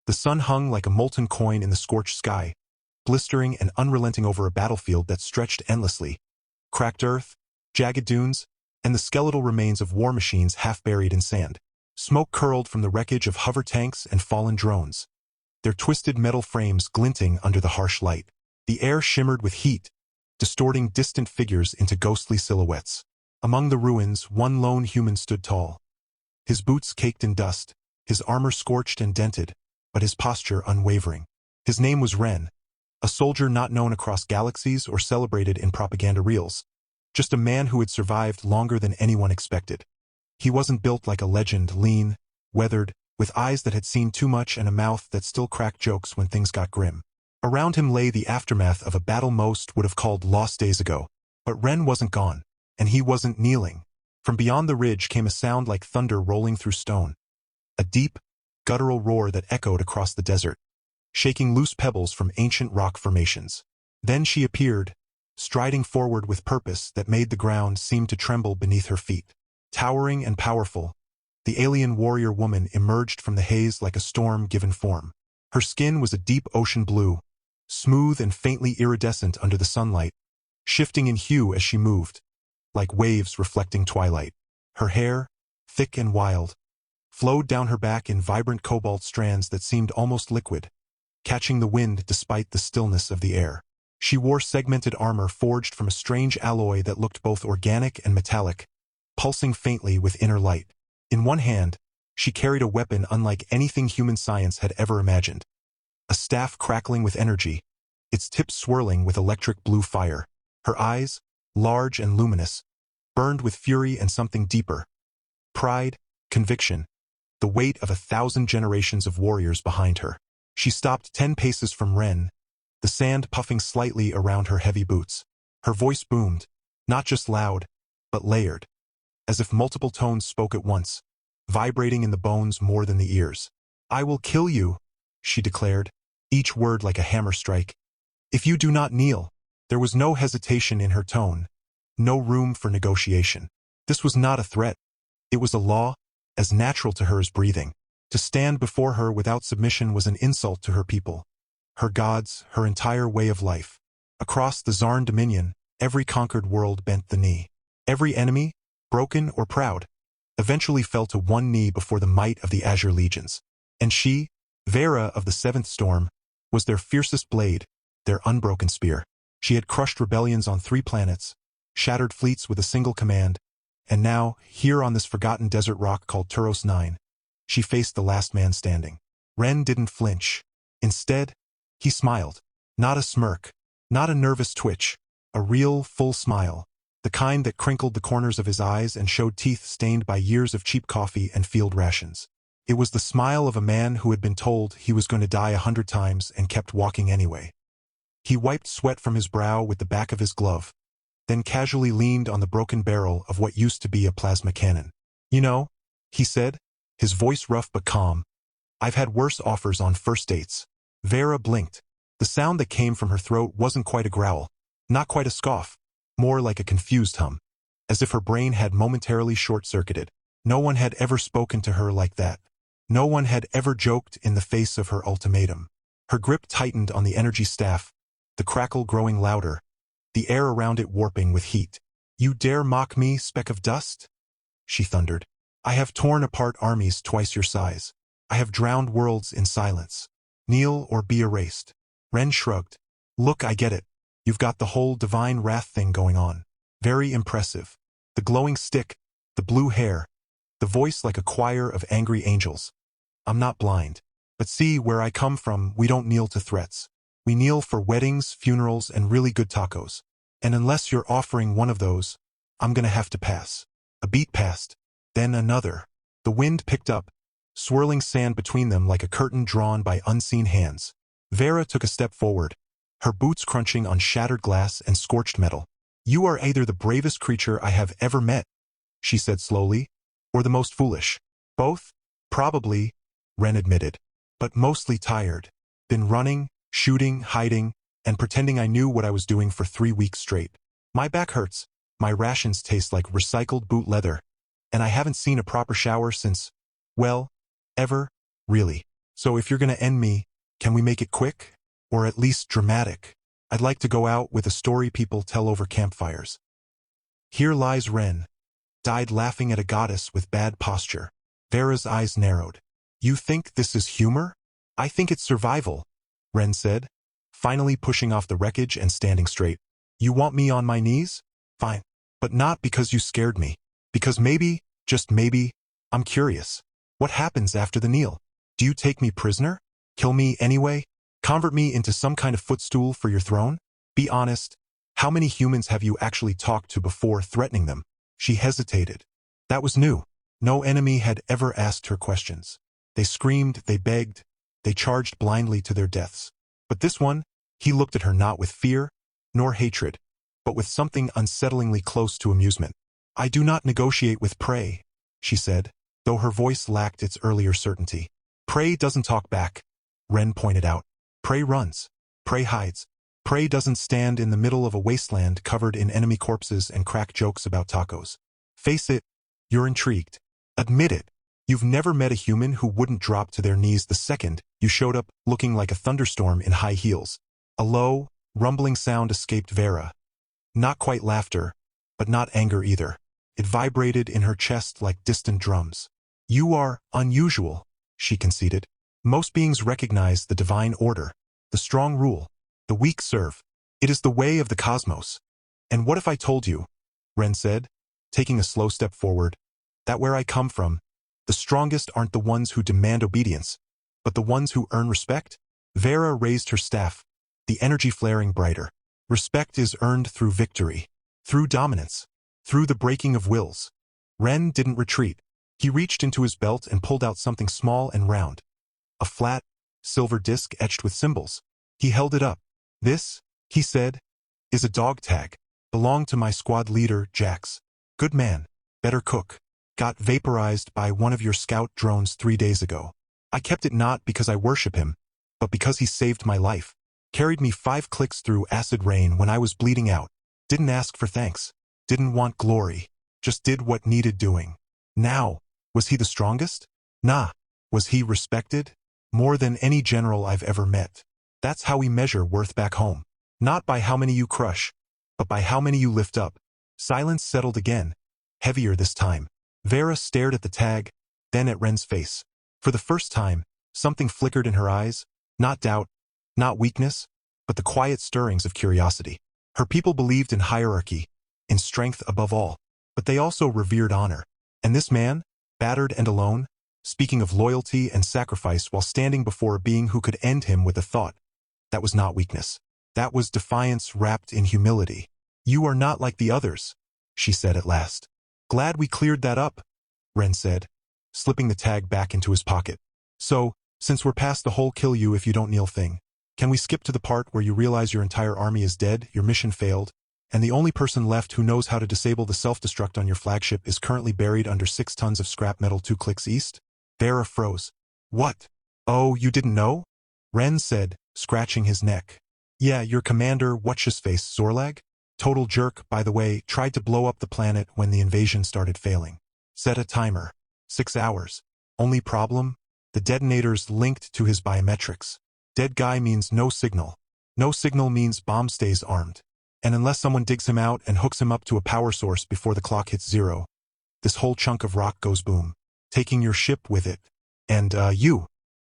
The sun hung like a molten coin in the scorched sky, blistering and unrelenting over a battlefield that stretched endlessly. Cracked earth, jagged dunes, and the skeletal remains of war machines half buried in sand. Smoke curled from the wreckage of hover tanks and fallen drones, their twisted metal frames glinting under the harsh light. The air shimmered with heat, distorting distant figures into ghostly silhouettes. Among the ruins, one lone human stood tall. His boots caked in dust, his armor scorched and dented, but his posture unwavering. His name was Ren, a soldier not known across galaxies or celebrated in propaganda reels. Just a man who had survived longer than anyone expected. He wasn't built like a legend, lean, weathered, with eyes that had seen too much and a mouth that still cracked jokes when things got grim. Around him lay the aftermath of a battle most would have called lost days ago. But Ren wasn't gone, and he wasn't kneeling. From beyond the ridge came a sound like thunder rolling through stone. A deep, guttural roar that echoed across the desert, shaking loose pebbles from ancient rock formations. Then she appeared, striding forward with purpose that made the ground seem to tremble beneath her feet. Towering and powerful, the alien warrior woman emerged from the haze like a storm given form. Her skin was a deep ocean blue, smooth and faintly iridescent under the sunlight, shifting in hue as she moved, like waves reflecting twilight. Her hair, thick and wild, flowed down her back in vibrant cobalt strands that seemed almost liquid, catching the wind despite the stillness of the air. She wore segmented armor forged from a strange alloy that looked both organic and metallic, pulsing faintly with inner light. In one hand, she carried a weapon unlike anything human science had ever imagined. A staff crackling with energy, its tip swirling with electric blue fire. Her eyes, large and luminous, burned with fury and something deeper. Pride, conviction, the weight of 1,000 generations of warriors behind her. She stopped 10 paces from Ren, the sand puffing slightly around her heavy boots. Her voice boomed, not just loud, but layered, as if multiple tones spoke at once, vibrating in the bones more than the ears. "I will kill you," she declared, each word like a hammer strike. "If you do not kneel." There was no hesitation in her tone, no room for negotiation. This was not a threat. It was a law, as natural to her as breathing. To stand before her without submission was an insult to her people, her gods, her entire way of life. Across the Zarn dominion, every conquered world bent the knee. Every enemy, broken or proud, eventually fell to one knee before the might of the Azure Legions. And she, Vera of the Seventh Storm, was their fiercest blade, their unbroken spear. She had crushed rebellions on 3 planets, shattered fleets with a single command, and now, here on this forgotten desert rock called Turos 9, she faced the last man standing. Ren didn't flinch. Instead, he smiled. Not a smirk, not a nervous twitch, a real, full smile, the kind that crinkled the corners of his eyes and showed teeth stained by years of cheap coffee and field rations. It was the smile of a man who had been told he was going to die 100 times and kept walking anyway. He wiped sweat from his brow with the back of his glove, then casually leaned on the broken barrel of what used to be a plasma cannon. "You know," he said, his voice rough but calm, "I've had worse offers on first dates." Vera blinked. The sound that came from her throat wasn't quite a growl, not quite a scoff, more like a confused hum, as if her brain had momentarily short-circuited. No one had ever spoken to her like that. No one had ever joked in the face of her ultimatum. Her grip tightened on the energy staff, the crackle growing louder, the air around it warping with heat. "You dare mock me, speck of dust?" she thundered. "I have torn apart armies twice your size. I have drowned worlds in silence. Kneel or be erased." Ren shrugged. "Look, I get it. You've got the whole divine wrath thing going on. Very impressive. The glowing stick, the blue hair, the voice like a choir of angry angels. I'm not blind. But see, where I come from, we don't kneel to threats. We kneel for weddings, funerals, and really good tacos. And unless you're offering one of those, I'm gonna have to pass." A beat passed, then another. The wind picked up, swirling sand between them like a curtain drawn by unseen hands. Vera took a step forward, her boots crunching on shattered glass and scorched metal. "You are either the bravest creature I have ever met," she said slowly, "or the most foolish." "Both? Probably," Ren admitted. "But mostly tired. Been running, shooting, hiding, and pretending I knew what I was doing for 3 weeks straight. My back hurts, my rations taste like recycled boot leather, and I haven't seen a proper shower since, well, ever, really." So if you're gonna end me, can we make it quick? Or at least dramatic? I'd like to go out with a story people tell over campfires. Here lies Ren, died laughing at a goddess with bad posture. Vera's eyes narrowed. You think this is humor? I think it's survival, Ren said, finally pushing off the wreckage and standing straight. You want me on my knees? Fine. But not because you scared me. Because maybe, just maybe, I'm curious. What happens after the kneel? Do you take me prisoner? Kill me anyway? Convert me into some kind of footstool for your throne? Be honest. How many humans have you actually talked to before threatening them? She hesitated. That was new. No enemy had ever asked her questions. They screamed, they begged, they charged blindly to their deaths. But this one, he looked at her not with fear, nor hatred, but with something unsettlingly close to amusement. I do not negotiate with prey, she said, though her voice lacked its earlier certainty. Prey doesn't talk back, Ren pointed out. Prey runs. Prey hides. Prey doesn't stand in the middle of a wasteland covered in enemy corpses and crack jokes about tacos. Face it, you're intrigued. Admit it. You've never met a human who wouldn't drop to their knees the second you showed up looking like a thunderstorm in high heels. A low, rumbling sound escaped Vera. Not quite laughter, but not anger either. It vibrated in her chest like distant drums. You are unusual, she conceded. Most beings recognize the divine order, the strong rule, the weak serve. It is the way of the cosmos. And what if I told you, Ren said, taking a slow step forward, that where I come from, the strongest aren't the ones who demand obedience, but the ones who earn respect? Vera raised her staff, the energy flaring brighter. Respect is earned through victory, through dominance, through the breaking of wills. Ren didn't retreat. He reached into his belt and pulled out something small and round. A flat, silver disc etched with symbols. He held it up. This, he said, is a dog tag. Belonged to my squad leader, Jax. Good man, better cook. Got vaporized by one of your scout drones 3 days ago. I kept it not because I worship him, but because he saved my life. Carried me 5 clicks through acid rain when I was bleeding out. Didn't ask for thanks. Didn't want glory. Just did what needed doing. Now, was he the strongest? Nah. Was he respected? More than any general I've ever met. That's how we measure worth back home. Not by how many you crush, but by how many you lift up. Silence settled again, heavier this time. Vera stared at the tag, then at Ren's face. For the first time, something flickered in her eyes, not doubt, not weakness, but the quiet stirrings of curiosity. Her people believed in hierarchy, in strength above all, but they also revered honor. And this man, battered and alone, speaking of loyalty and sacrifice while standing before a being who could end him with a thought, that was not weakness. That was defiance wrapped in humility. You are not like the others, she said at last. Glad we cleared that up, Ren said, slipping the tag back into his pocket. So, since we're past the whole kill you if you don't kneel thing, can we skip to the part where you realize your entire army is dead, your mission failed, and the only person left who knows how to disable the self-destruct on your flagship is currently buried under 6 tons of scrap metal 2 clicks east? Vera froze. What? Oh, you didn't know? Ren said, scratching his neck. Yeah, your commander, what's-his-face, Zorlag? Total jerk, by the way, tried to blow up the planet when the invasion started failing. Set a timer. 6 hours. Only problem? The detonator's linked to his biometrics. Dead guy means no signal. No signal means bomb stays armed. And unless someone digs him out and hooks him up to a power source before the clock hits 0, this whole chunk of rock goes boom, taking your ship with it. And, you.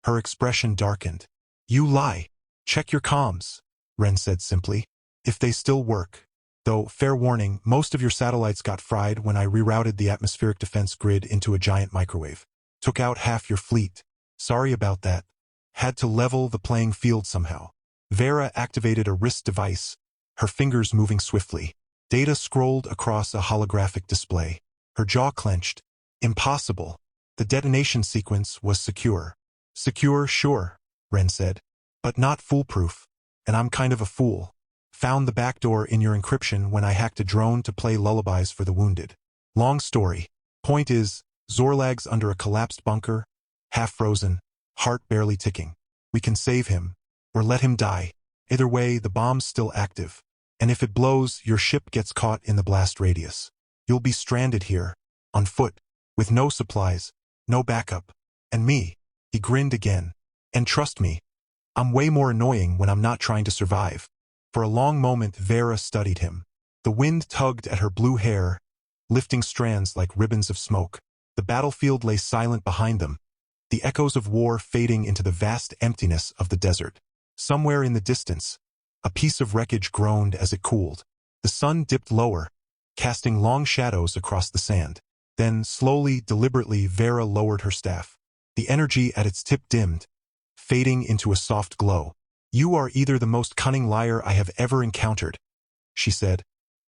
Her expression darkened. You lie. Check your comms, Ren said simply. If they still work. Though, fair warning, most of your satellites got fried when I rerouted the atmospheric defense grid into a giant microwave. Took out half your fleet. Sorry about that. Had to level the playing field somehow. Vera activated a wrist device, her fingers moving swiftly. Data scrolled across a holographic display. Her jaw clenched. Impossible. The detonation sequence was secure. Secure, sure, Ren said. But not foolproof. And I'm kind of a fool. Found the backdoor in your encryption when I hacked a drone to play lullabies for the wounded. Long story. Point is, Zorlag's under a collapsed bunker, half frozen, heart barely ticking. We can save him, or let him die. Either way, the bomb's still active. And if it blows, your ship gets caught in the blast radius. You'll be stranded here, on foot, with no supplies, no backup. And me. He grinned again. And trust me, I'm way more annoying when I'm not trying to survive. For a long moment, Vera studied him. The wind tugged at her blue hair, lifting strands like ribbons of smoke. The battlefield lay silent behind them, the echoes of war fading into the vast emptiness of the desert. Somewhere in the distance, a piece of wreckage groaned as it cooled. The sun dipped lower, casting long shadows across the sand. Then, slowly, deliberately, Vera lowered her staff. The energy at its tip dimmed, fading into a soft glow. "You are either the most cunning liar I have ever encountered," she said,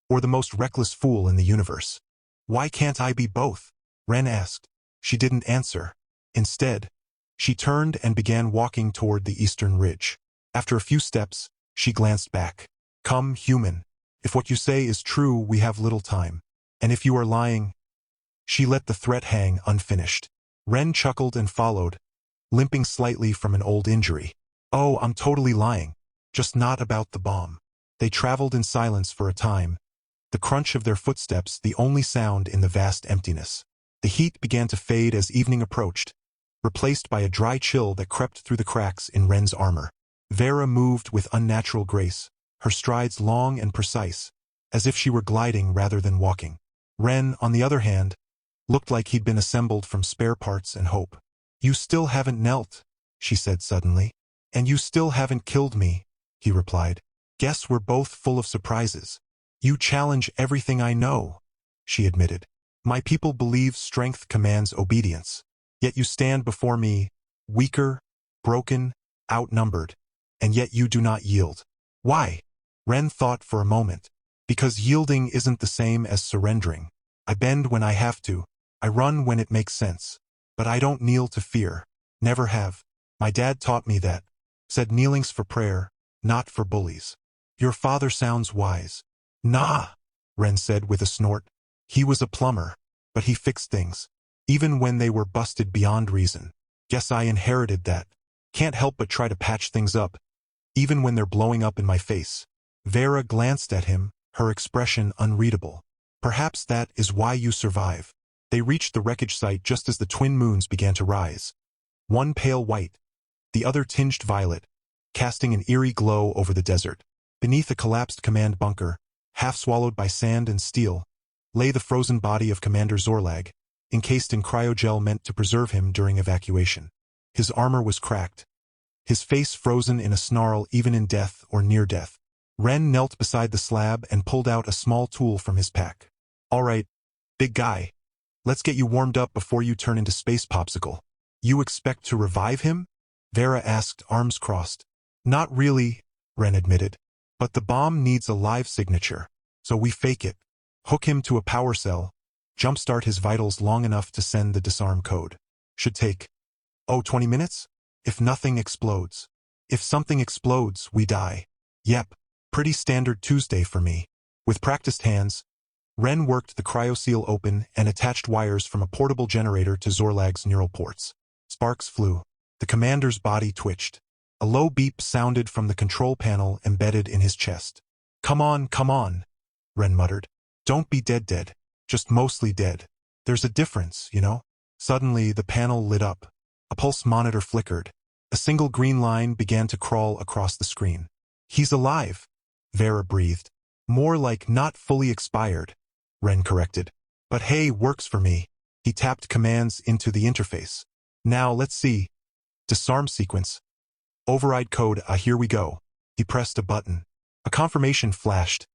"or the most reckless fool in the universe." "Why can't I be both?" Ren asked. She didn't answer. Instead, she turned and began walking toward the eastern ridge. After a few steps, she glanced back. "Come, human. If what you say is true, we have little time. And if you are lying—" She let the threat hang unfinished. Ren chuckled and followed, limping slightly from an old injury. "Oh, I'm totally lying. Just not about the bomb." They traveled in silence for a time, the crunch of their footsteps the only sound in the vast emptiness. The heat began to fade as evening approached, replaced by a dry chill that crept through the cracks in Ren's armor. Vera moved with unnatural grace, her strides long and precise, as if she were gliding rather than walking. Ren, on the other hand, looked like he'd been assembled from spare parts and hope. "You still haven't knelt," she said suddenly. "And you still haven't killed me," he replied. "Guess we're both full of surprises." "You challenge everything I know," she admitted. "My people believe strength commands obedience. Yet you stand before me, weaker, broken, outnumbered, and yet you do not yield. Why?" Ren thought for a moment. "Because yielding isn't the same as surrendering. I bend when I have to. I run when it makes sense. But I don't kneel to fear. Never have. My dad taught me that. Said kneeling's for prayer, not for bullies." "Your father sounds wise." "Nah," Ren said with a snort. "He was a plumber, but he fixed things, even when they were busted beyond reason. Guess I inherited that. Can't help but try to patch things up, even when they're blowing up in my face." Vera glanced at him, her expression unreadable. "Perhaps that is why you survive." They reached the wreckage site just as the twin moons began to rise. One pale white, the other tinged violet, casting an eerie glow over the desert. Beneath a collapsed command bunker, half swallowed by sand and steel, lay the frozen body of Commander Zorlag, encased in cryogel meant to preserve him during evacuation. His armor was cracked, his face frozen in a snarl even in death or near death. Ren knelt beside the slab and pulled out a small tool from his pack. "All right, big guy. Let's get you warmed up before you turn into Space Popsicle." "You expect to revive him?" Vera asked, arms crossed. "Not really," Ren admitted. "But the bomb needs a live signature, so we fake it. Hook him to a power cell, jumpstart his vitals long enough to send the disarm code. Should take, 20 minutes? If nothing explodes. If something explodes, we die." "Yep, pretty standard Tuesday for me." With practiced hands, Ren worked the cryoseal open and attached wires from a portable generator to Zorlag's neural ports. Sparks flew. The commander's body twitched. A low beep sounded from the control panel embedded in his chest. Come on," Ren muttered. "Don't be dead. Just mostly dead. There's a difference, you know?" Suddenly, the panel lit up. A pulse monitor flickered. A single green line began to crawl across the screen. "He's alive," Vera breathed. "More like not fully expired," Ren corrected. "But hey, works for me." He tapped commands into the interface. "Now, let's see. Disarm sequence. Override code, here we go." He pressed a button. A confirmation flashed.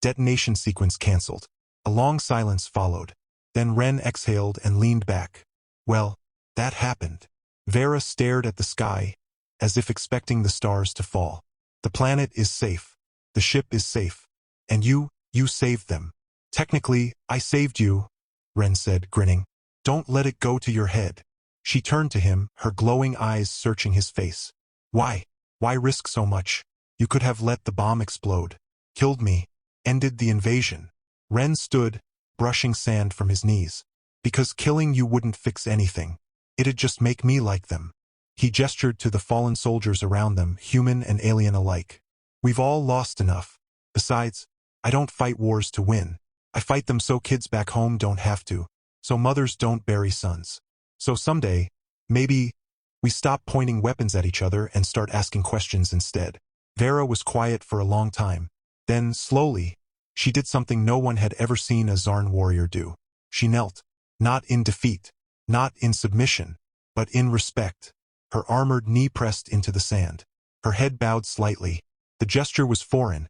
Detonation sequence cancelled. A long silence followed. Then Ren exhaled and leaned back. "Well, that happened." Vera stared at the sky, as if expecting the stars to fall. "The planet is safe. The ship is safe. And you saved them." "Technically, I saved you," Ren said, grinning. "Don't let it go to your head." She turned to him, her glowing eyes searching his face. "Why? Why risk so much? You could have let the bomb explode. Killed me. Ended the invasion." Ren stood, brushing sand from his knees. "Because killing you wouldn't fix anything. It'd just make me like them." He gestured to the fallen soldiers around them, human and alien alike. "We've all lost enough. Besides, I don't fight wars to win. I fight them so kids back home don't have to, so mothers don't bury sons. So someday, maybe We stop pointing weapons at each other and start asking questions instead. Vera was quiet for a long time. Then, slowly, she did something no one had ever seen a Zarn warrior do. She knelt. Not in defeat, not in submission, but in respect. Her armored knee pressed into the sand. Her head bowed slightly. The gesture was foreign,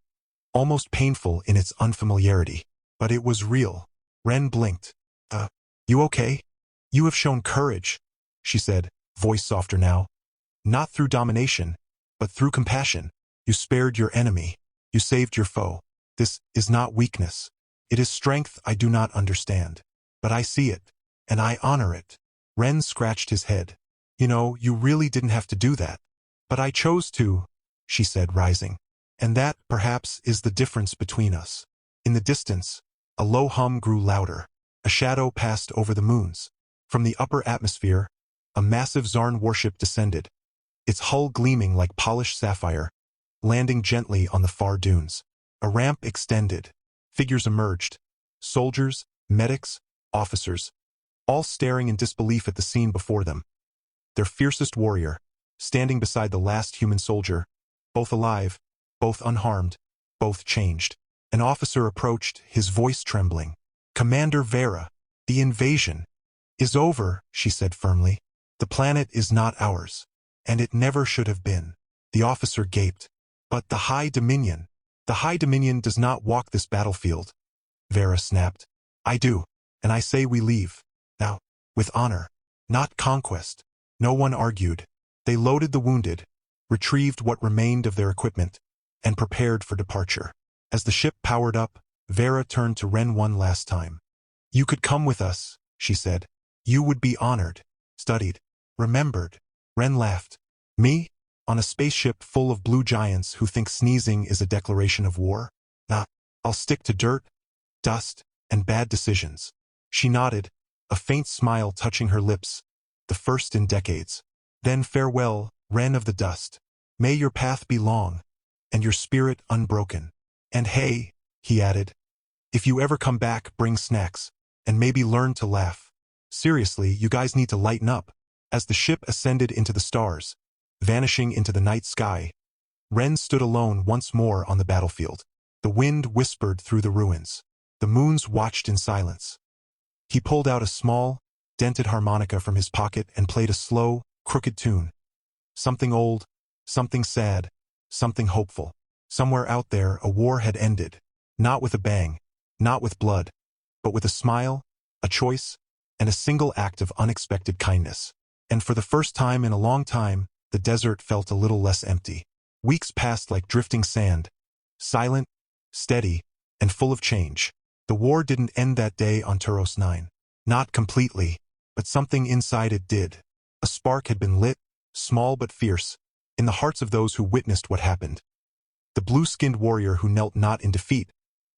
almost painful in its unfamiliarity. But it was real. Ren blinked. You okay? You have shown courage, she said, voice softer now. Not through domination, but through compassion. You spared your enemy. You saved your foe. This is not weakness. It is strength I do not understand. But I see it, and I honor it. Ren scratched his head. You know, you really didn't have to do that. But I chose to, she said, rising. And that, perhaps, is the difference between us. In the distance, a low hum grew louder. A shadow passed over the moons. From the upper atmosphere, a massive Zarn warship descended, its hull gleaming like polished sapphire, landing gently on the far dunes. A ramp extended. Figures emerged. Soldiers, medics, officers, all staring in disbelief at the scene before them. Their fiercest warrior, standing beside the last human soldier, both alive, both unharmed, both changed. An officer approached, his voice trembling. Commander Vera, the invasion is over, she said firmly. The planet is not ours, and it never should have been. The officer gaped. But the High Dominion does not walk this battlefield, Vera snapped. I do, and I say we leave. Now, with honor, not conquest. No one argued. They loaded the wounded, retrieved what remained of their equipment, and prepared for departure. As the ship powered up, Vera turned to Ren one last time. You could come with us, she said. You would be honored, studied, remembered. Ren laughed. Me? On a spaceship full of blue giants who think sneezing is a declaration of war? Nah, I'll stick to dirt, dust, and bad decisions. She nodded, a faint smile touching her lips, the first in decades. Then farewell, Ren of the Dust. May your path be long, and your spirit unbroken. And hey, he added, if you ever come back, bring snacks, and maybe learn to laugh. Seriously, you guys need to lighten up. As the ship ascended into the stars, vanishing into the night sky, Ren stood alone once more on the battlefield. The wind whispered through the ruins. The moons watched in silence. He pulled out a small, dented harmonica from his pocket and played a slow, crooked tune. Something old, something sad, something hopeful. Somewhere out there, a war had ended. Not with a bang, not with blood, but with a smile, a choice, and a single act of unexpected kindness. And for the first time in a long time, the desert felt a little less empty. Weeks passed like drifting sand, silent, steady, and full of change. The war didn't end that day on Turos 9. Not completely, but something inside it did. A spark had been lit, small but fierce, in the hearts of those who witnessed what happened. The blue-skinned warrior who knelt not in defeat,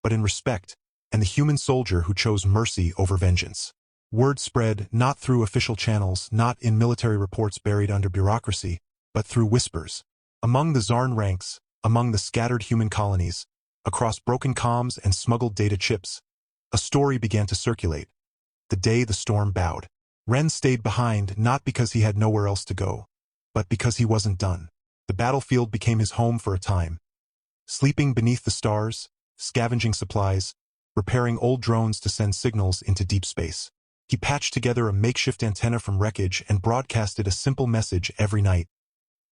but in respect, and the human soldier who chose mercy over vengeance. Word spread not through official channels, not in military reports buried under bureaucracy, but through whispers. Among the Zarn ranks, among the scattered human colonies, across broken comms and smuggled data chips, a story began to circulate. The day the storm bowed. Ren stayed behind not because he had nowhere else to go, but because he wasn't done. The battlefield became his home for a time. Sleeping beneath the stars, scavenging supplies, repairing old drones to send signals into deep space. He patched together a makeshift antenna from wreckage and broadcasted a simple message every night.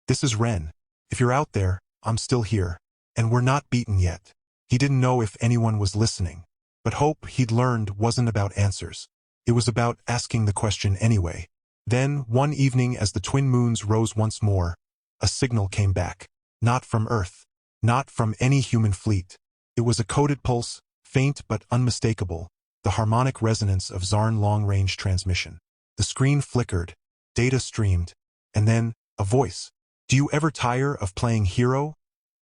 This is Ren. If you're out there, I'm still here. And we're not beaten yet. He didn't know if anyone was listening. But hope, he'd learned, wasn't about answers. It was about asking the question anyway. Then, one evening as the twin moons rose once more, a signal came back. Not from Earth. Not from any human fleet. It was a coded pulse, faint but unmistakable, the harmonic resonance of Zarn long-range transmission. The screen flickered, data streamed, and then, a voice. Do you ever tire of playing hero?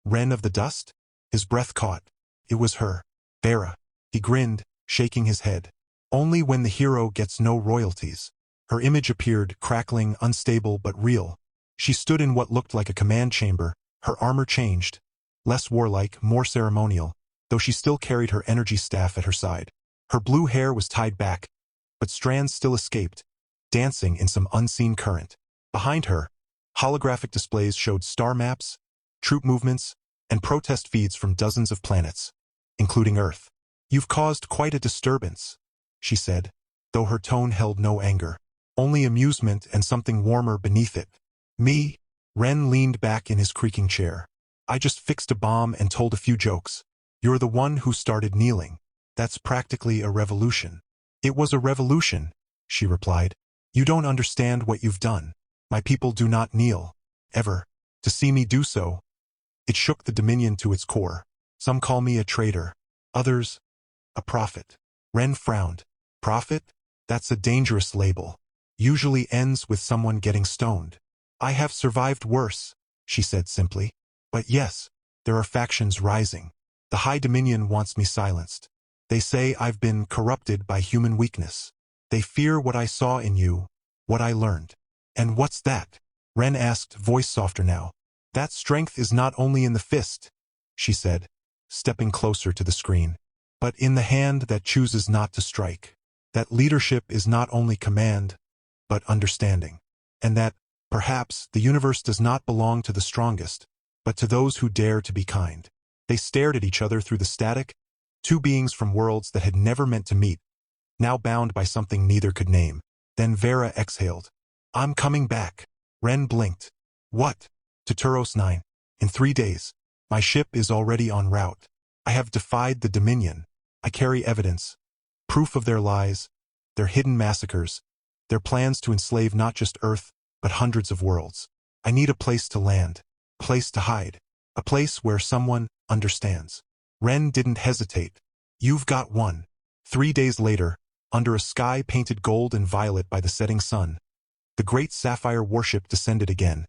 Ren of the Dust? His breath caught. It was her. Vera. He grinned, shaking his head. Only when the hero gets no royalties. Her image appeared, crackling, unstable but real. She stood in what looked like a command chamber, her armor changed. Less warlike, more ceremonial, though she still carried her energy staff at her side. Her blue hair was tied back, but strands still escaped, dancing in some unseen current. Behind her, holographic displays showed star maps, troop movements, and protest feeds from dozens of planets, including Earth. "You've caused quite a disturbance," she said, though her tone held no anger, only amusement and something warmer beneath it. "Me?" Ren leaned back in his creaking chair. "I just fixed a bomb and told a few jokes. You're the one who started kneeling. That's practically a revolution." "It was a revolution," she replied. "You don't understand what you've done. My people do not kneel. Ever. To see me do so." It shook the Dominion to its core. "Some call me a traitor. Others, a prophet." Ren frowned. "Prophet? That's a dangerous label. Usually ends with someone getting stoned." "I have survived worse," she said simply. "But yes, there are factions rising. The High Dominion wants me silenced. They say I've been corrupted by human weakness. They fear what I saw in you, what I learned." "And what's that?" Ren asked, voice softer now. "That strength is not only in the fist," she said, stepping closer to the screen, "but in the hand that chooses not to strike. That leadership is not only command, but understanding. And that, perhaps, the universe does not belong to the strongest, but to those who dare to be kind." They stared at each other through the static, two beings from worlds that had never meant to meet, now bound by something neither could name. Then Vera exhaled. "I'm coming back." Ren blinked. "What?" "To Turos 9. In 3 days. My ship is already en route. I have defied the Dominion. I carry evidence. Proof of their lies, their hidden massacres, their plans to enslave not just Earth, but hundreds of worlds. I need a place to land, a place to hide, a place where someone understands." Ren didn't hesitate. "You've got one." 3 days later, under a sky painted gold and violet by the setting sun, the great Sapphire warship descended again.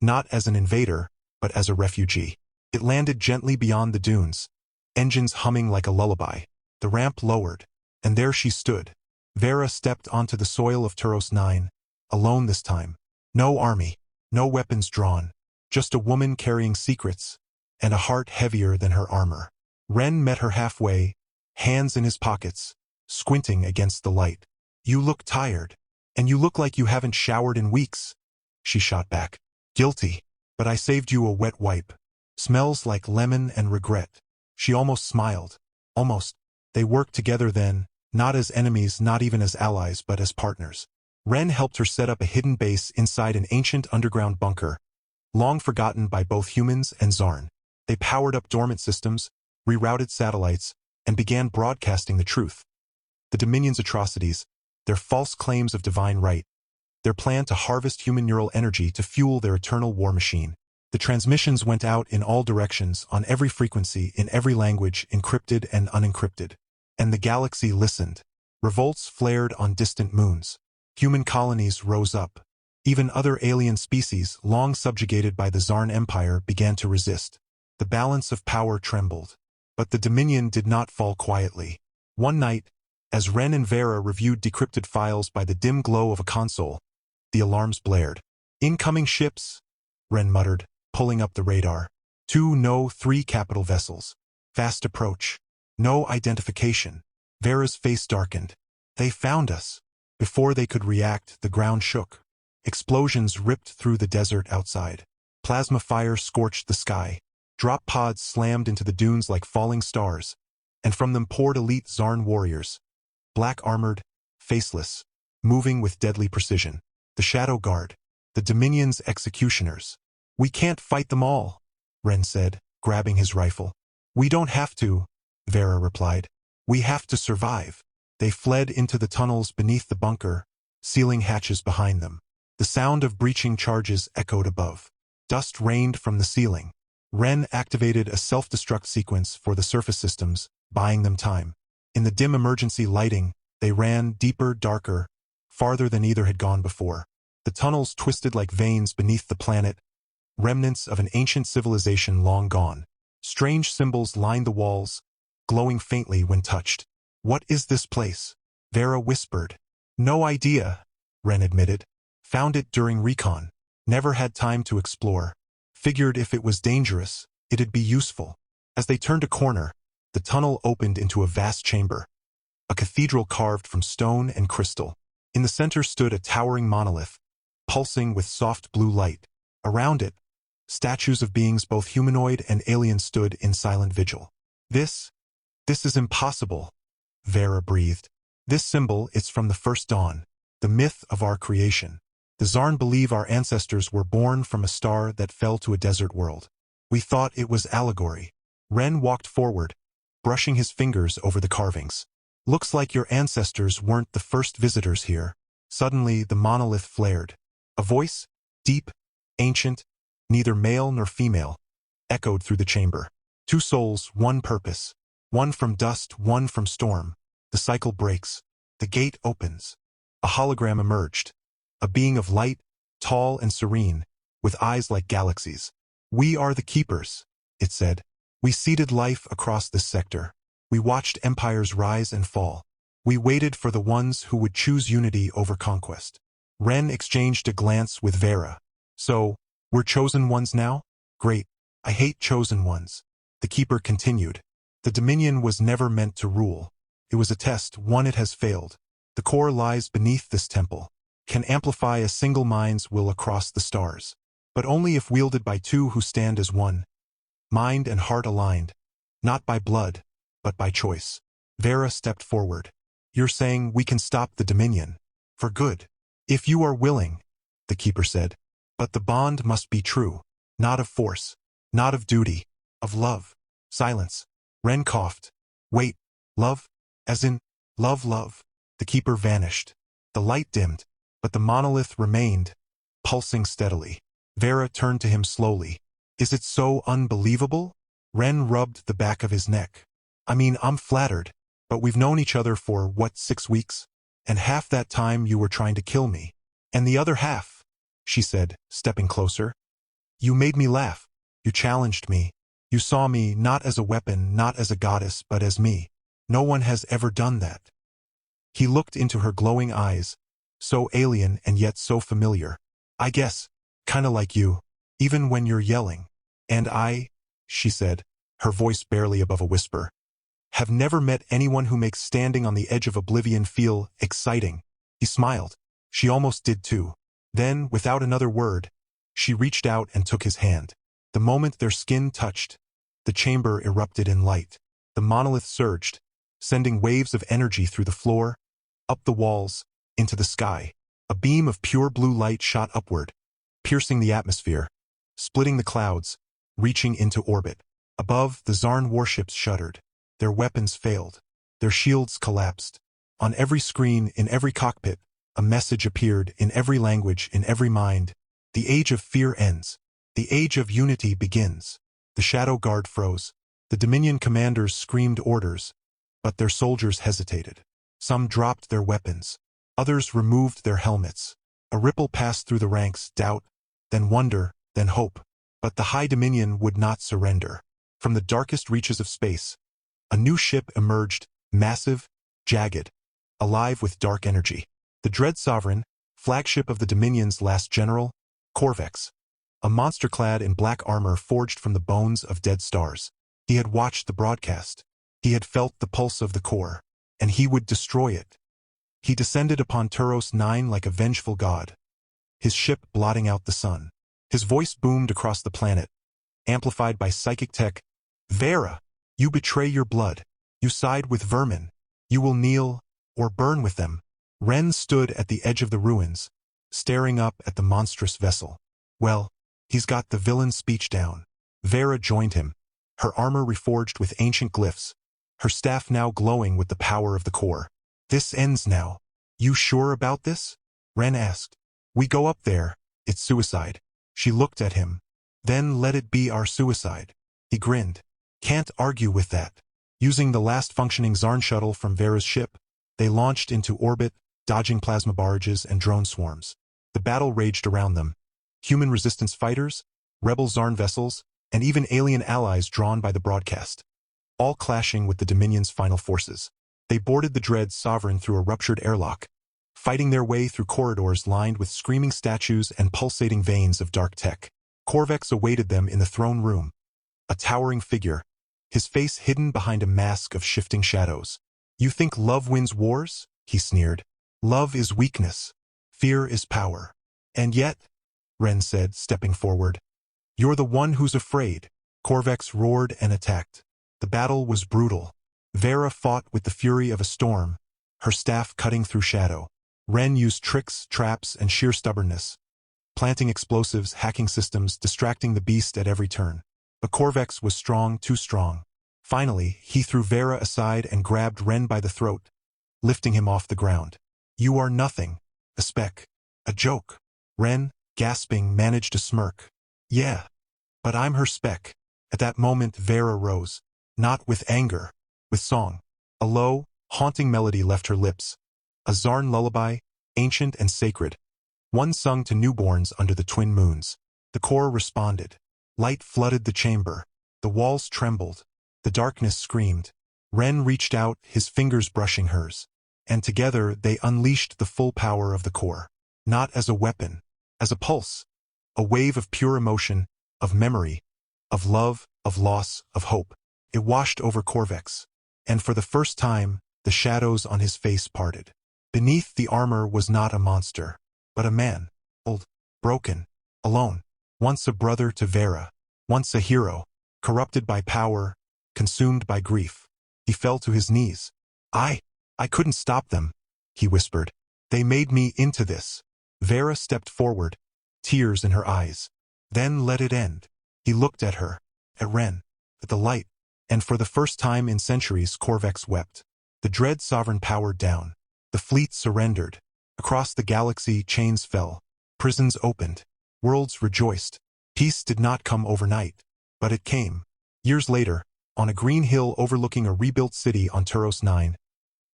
Not as an invader, but as a refugee. It landed gently beyond the dunes, engines humming like a lullaby. The ramp lowered, and there she stood. Vera stepped onto the soil of Turos 9, alone this time. No army, no weapons drawn, just a woman carrying secrets, and a heart heavier than her armor. Ren met her halfway, hands in his pockets, squinting against the light. "You look tired, and you look like you haven't showered in weeks," she shot back. "Guilty, but I saved you a wet wipe. Smells like lemon and regret." She almost smiled. Almost. They worked together then, not as enemies, not even as allies, but as partners. Ren helped her set up a hidden base inside an ancient underground bunker, long forgotten by both humans and Zarn. They powered up dormant systems, rerouted satellites, and began broadcasting the truth. The Dominion's atrocities, their false claims of divine right, their plan to harvest human neural energy to fuel their eternal war machine. The transmissions went out in all directions, on every frequency, in every language, encrypted and unencrypted. And the galaxy listened. Revolts flared on distant moons. Human colonies rose up. Even other alien species, long subjugated by the Zarn Empire, began to resist. The balance of power trembled. But the Dominion did not fall quietly. One night, as Ren and Vera reviewed decrypted files by the dim glow of a console, the alarms blared. "Incoming ships," Ren muttered, pulling up the radar. 2 No 3 capital vessels. Fast approach. No identification. Vera's face darkened. "They found us." Before they could react, the ground shook. Explosions ripped through the desert outside. Plasma fire scorched the sky. Drop pods slammed into the dunes like falling stars, and from them poured elite Zarn warriors. Black-armored, faceless, moving with deadly precision. The Shadow Guard. The Dominion's executioners. "We can't fight them all," Ren said, grabbing his rifle. "We don't have to," Vera replied. "We have to survive." They fled into the tunnels beneath the bunker, sealing hatches behind them. The sound of breaching charges echoed above. Dust rained from the ceiling. Ren activated a self-destruct sequence for the surface systems, buying them time. In the dim emergency lighting, they ran deeper, darker, farther than either had gone before. The tunnels twisted like veins beneath the planet, remnants of an ancient civilization long gone. Strange symbols lined the walls, glowing faintly when touched. "What is this place?" Vera whispered. "No idea," Ren admitted. "Found it during recon. Never had time to explore. Figured if it was dangerous, it'd be useful." As they turned a corner, the tunnel opened into a vast chamber. A cathedral carved from stone and crystal. In the center stood a towering monolith, pulsing with soft blue light. Around it, statues of beings both humanoid and alien stood in silent vigil. This is impossible, Vera breathed. This symbol, it's from the first dawn, the myth of our creation. The Zarn believe our ancestors were born from a star that fell to a desert world. We thought it was allegory. Ren walked forward, brushing his fingers over the carvings. Looks like your ancestors weren't the first visitors here. Suddenly, the monolith flared. A voice, deep, ancient, neither male nor female, echoed through the chamber. Two souls, one purpose. One from dust, one from storm. The cycle breaks. The gate opens. A hologram emerged. A being of light, tall and serene, with eyes like galaxies. We are the keepers, it said. We seeded life across this sector. We watched empires rise and fall. We waited for the ones who would choose unity over conquest. Ren exchanged a glance with Vera. So, we're chosen ones now? Great. I hate chosen ones. The keeper continued. The Dominion was never meant to rule. It was a test, one it has failed. The core lies beneath this temple. Can amplify a single mind's will across the stars. But only if wielded by two who stand as one. Mind and heart aligned. Not by blood, but by choice. Vera stepped forward. You're saying we can stop the Dominion. For good. If you are willing, the keeper said. But the bond must be true. Not of force. Not of duty. Of love. Silence. Ren coughed. Wait. Love? As in, love. The keeper vanished. The light dimmed, but the monolith remained, pulsing steadily. Vera turned to him slowly. Is it so unbelievable? Ren rubbed the back of his neck. I mean, I'm flattered, but we've known each other for, 6 weeks? And half that time you were trying to kill me. And the other half, she said, stepping closer. You made me laugh. You challenged me. You saw me not as a weapon, not as a goddess, but as me. No one has ever done that. He looked into her glowing eyes, so alien and yet so familiar. I guess, kinda like you, even when you're yelling. And I, she said, her voice barely above a whisper, have never met anyone who makes standing on the edge of oblivion feel exciting. He smiled. She almost did too. Then, without another word, she reached out and took his hand. The moment their skin touched, the chamber erupted in light. The monolith surged, sending waves of energy through the floor, up the walls, into the sky. A beam of pure blue light shot upward, piercing the atmosphere, splitting the clouds, reaching into orbit. Above, the Zarn warships shuddered. Their weapons failed. Their shields collapsed. On every screen, in every cockpit, a message appeared in every language, in every mind. The age of fear ends. The age of unity begins. The Shadow Guard froze. The Dominion commanders screamed orders, but their soldiers hesitated. Some dropped their weapons. Others removed their helmets. A ripple passed through the ranks, doubt, then wonder, then hope. But the High Dominion would not surrender. From the darkest reaches of space, a new ship emerged, massive, jagged, alive with dark energy. The Dread Sovereign, flagship of the Dominion's last general, Corvex. A monster clad in black armor forged from the bones of dead stars. He had watched the broadcast. He had felt the pulse of the core, and he would destroy it. He descended upon Turos 9 like a vengeful god, his ship blotting out the sun. His voice boomed across the planet, amplified by psychic tech. Vera, you betray your blood. You side with vermin. You will kneel, or burn with them. Ren stood at the edge of the ruins, staring up at the monstrous vessel. Well, he's got the villain's speech down. Vera joined him, her armor reforged with ancient glyphs, her staff now glowing with the power of the core. This ends now. You sure about this? Ren asked. We go up there, it's suicide. She looked at him. Then let it be our suicide. He grinned. Can't argue with that. Using the last functioning Zarn shuttle from Vera's ship, they launched into orbit, dodging plasma barrages and drone swarms. The battle raged around them. Human resistance fighters, rebel Zarn vessels, and even alien allies drawn by the broadcast, all clashing with the Dominion's final forces. They boarded the Dread Sovereign through a ruptured airlock, fighting their way through corridors lined with screaming statues and pulsating veins of dark tech. Corvex awaited them in the throne room, a towering figure, his face hidden behind a mask of shifting shadows. You think love wins wars? He sneered. Love is weakness. Fear is power. And yet, Ren said, stepping forward, you're the one who's afraid. Corvex roared and attacked. The battle was brutal. Vera fought with the fury of a storm, her staff cutting through shadow. Ren used tricks, traps, and sheer stubbornness, planting explosives, hacking systems, distracting the beast at every turn. But Corvex was strong, too strong. Finally, he threw Vera aside and grabbed Ren by the throat, lifting him off the ground. You are nothing. A speck. A joke. Ren, gasping, managed a smirk. Yeah, but I'm her speck. At that moment Vera rose, not with anger, with song. A low, haunting melody left her lips. A Zarn lullaby, ancient and sacred. One sung to newborns under the twin moons. The core responded. Light flooded the chamber. The walls trembled. The darkness screamed. Ren reached out, his fingers brushing hers. And together they unleashed the full power of the core. Not as a weapon, as a pulse. A wave of pure emotion, of memory, of love, of loss, of hope. It washed over Corvex. And for the first time, the shadows on his face parted. Beneath the armor was not a monster, but a man. Old, broken, alone. Once a brother to Vera. Once a hero, corrupted by power, consumed by grief. He fell to his knees. I couldn't stop them, he whispered. They made me into this. Vera stepped forward, tears in her eyes. Then let it end. He looked at her, at Ren, at the light, and for the first time in centuries Corvex wept. The dread sovereign powered down. The fleet surrendered. Across the galaxy chains fell. Prisons opened. Worlds rejoiced. Peace did not come overnight, but it came. Years later, on a green hill overlooking a rebuilt city on Turos 9,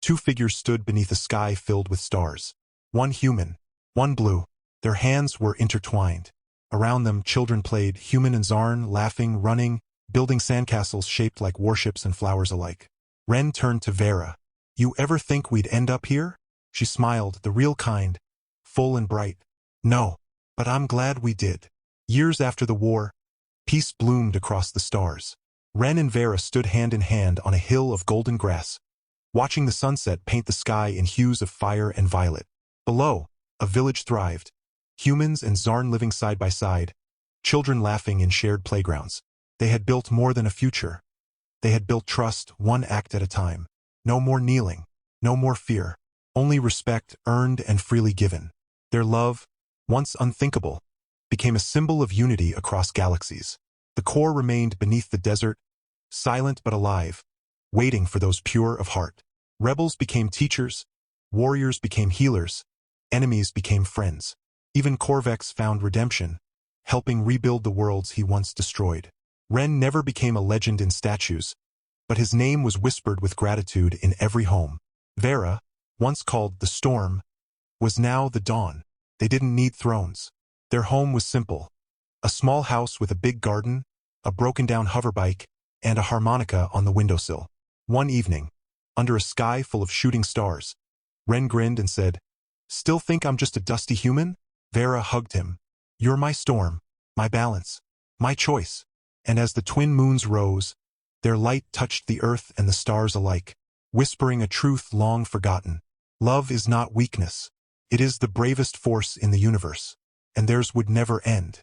two figures stood beneath a sky filled with stars. One human, one blue. Their hands were intertwined. Around them children played, human and Zarn, laughing, running, building sandcastles shaped like warships and flowers alike. Ren turned to Vera. You ever think we'd end up here? She smiled, the real kind, full and bright. No, but I'm glad we did. Years after the war, peace bloomed across the stars. Ren and Vera stood hand in hand on a hill of golden grass, watching the sunset paint the sky in hues of fire and violet. Below, a village thrived. Humans and Zarn living side by side, children laughing in shared playgrounds. They had built more than a future. They had built trust, one act at a time. No more kneeling, no more fear, only respect earned and freely given. Their love, once unthinkable, became a symbol of unity across galaxies. The core remained beneath the desert, silent but alive, waiting for those pure of heart. Rebels became teachers, warriors became healers, enemies became friends. Even Corvex found redemption, helping rebuild the worlds he once destroyed. Ren never became a legend in statues, but his name was whispered with gratitude in every home. Vera, once called the Storm, was now the Dawn. They didn't need thrones. Their home was simple. A small house with a big garden, a broken-down hoverbike, and a harmonica on the windowsill. One evening, under a sky full of shooting stars, Ren grinned and said, "Still think I'm just a dusty human?" Vera hugged him. "You're my storm, my balance, my choice." And as the twin moons rose, their light touched the earth and the stars alike, whispering a truth long forgotten. Love is not weakness. It is the bravest force in the universe, and theirs would never end.